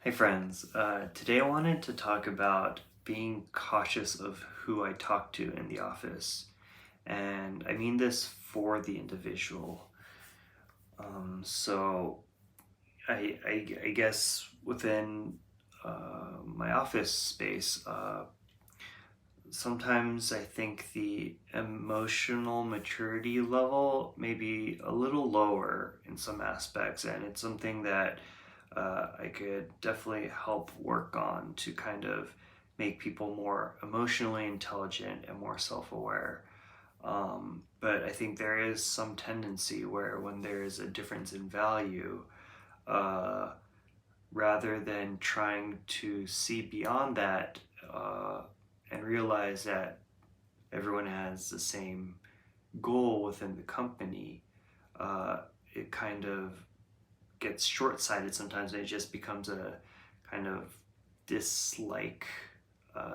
Hey friends, today I wanted to talk about being cautious of who I talk to in the office. And I mean this for the individual. So I guess within my office space, sometimes I think the emotional maturity level may be a little lower in some aspects, and it's something that I could definitely help work on to kind of make people more emotionally intelligent and more self aware. But I think there is some tendency where when there is a difference in value, uh, rather than trying to see beyond that and realize that everyone has the same goal within the company, uh, it kind of gets short-sighted sometimes, and it just becomes a kind of dislike.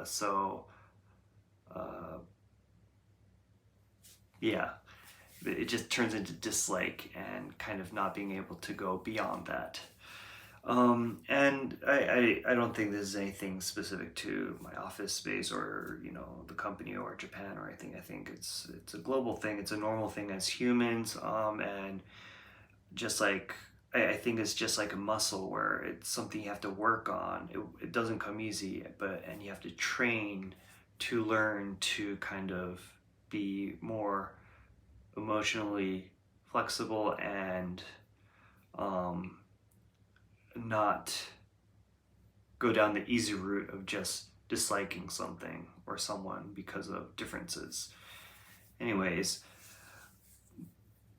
So uh, yeah, it just turns into dislike and kind of not being able to go beyond that. And I don't think this is anything specific to my office space or the company or Japan or anything. I think it's a global thing. It's a normal thing as humans. And just like I think it's just like a muscle where it's something you have to work on. It doesn't come easy, and you have to train to learn to kind of be more emotionally flexible and um, not go down the easy route of just disliking something or someone because of differences. Anyways,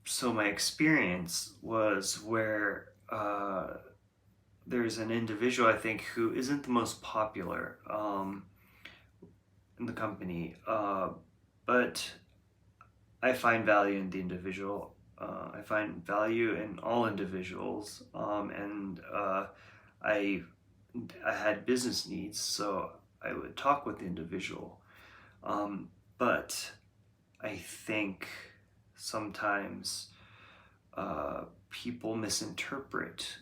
so my experience was where there's an individual I think who isn't the most popular in the company, but I find value in the individual. I find value in all individuals, and I I had business needs, so I would talk with the individual. But I think sometimes people misinterpret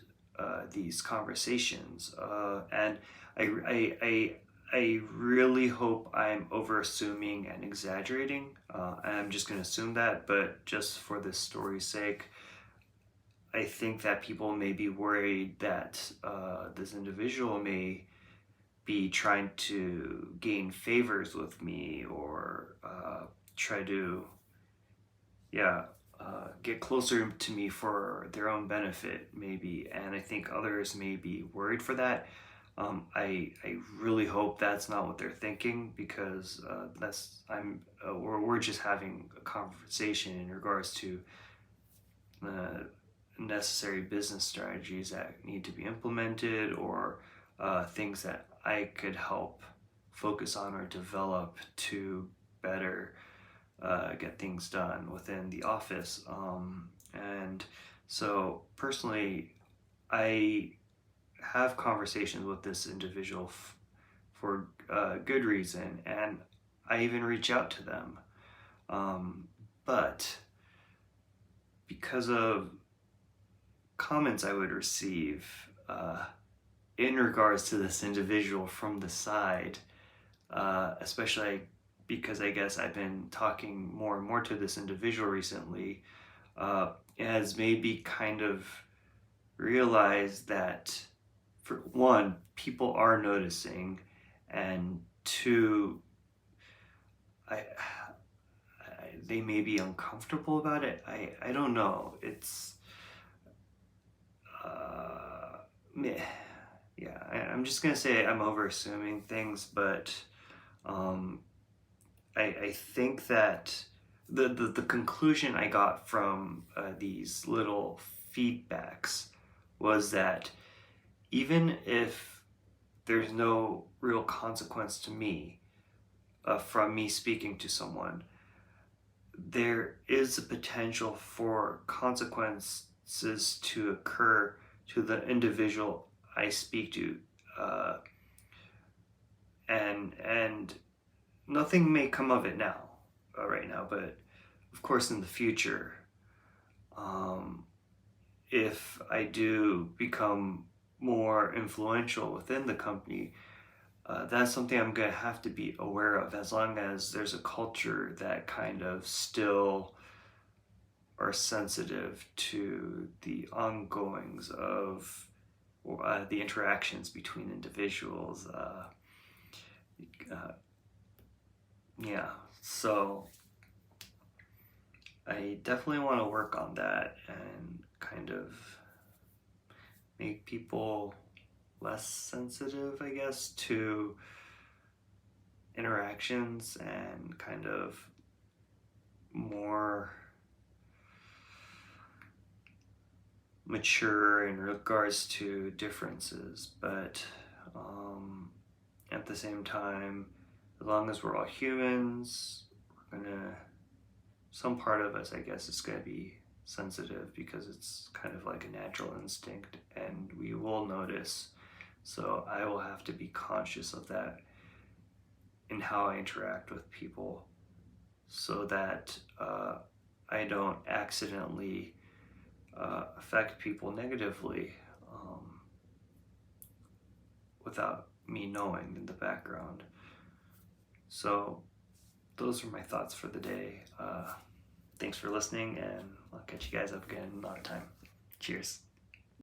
these conversations, and I really hope I'm over assuming and exaggerating. And I'm just going to assume that, but just for this story's sake, I think that people may be worried that this individual may be trying to gain favors with me or try to, yeah, get closer to me for their own benefit, maybe. And I think others may be worried for that. I really hope that's not what they're thinking, because we're just having a conversation in regards to necessary business strategies that need to be implemented, or things that I could help focus on or develop to better get things done within the office. And so personally, I have conversations with this individual for good reason, and I even reach out to them. But because of comments I would receive in regards to this individual from the side, especially because I guess I've been talking more and more to this individual recently, has maybe kind of realized that, for one, people are noticing, and two, I, they may be uncomfortable about it. I don't know. It's meh. Yeah, I'm just gonna say I'm over assuming things, but um, I think that the conclusion I got from these little feedbacks was that even if there's no real consequence to me from me speaking to someone, there is a potential for consequences to occur to the individual I speak to, uh, and nothing may come of it now, right now, but of course in the future, um, if I do become more influential within the company, that's something I'm going to have to be aware of, as long as there's a culture that kind of still are sensitive to the ongoings of the interactions between individuals. Uh, yeah, so I definitely want to work on that and kind of make people less sensitive, I guess, to interactions, and kind of more mature in regards to differences. But at the same time, as long as we're all humans, we're gonna, some part of us, I guess, is gonna be sensitive, because it's kind of like a natural instinct and we will notice. So I will have to be conscious of that in how I interact with people, so that I don't accidentally affect people negatively, without me knowing in the background. So those are my thoughts for the day. Thanks for listening, and I'll catch you guys up again another time. Cheers.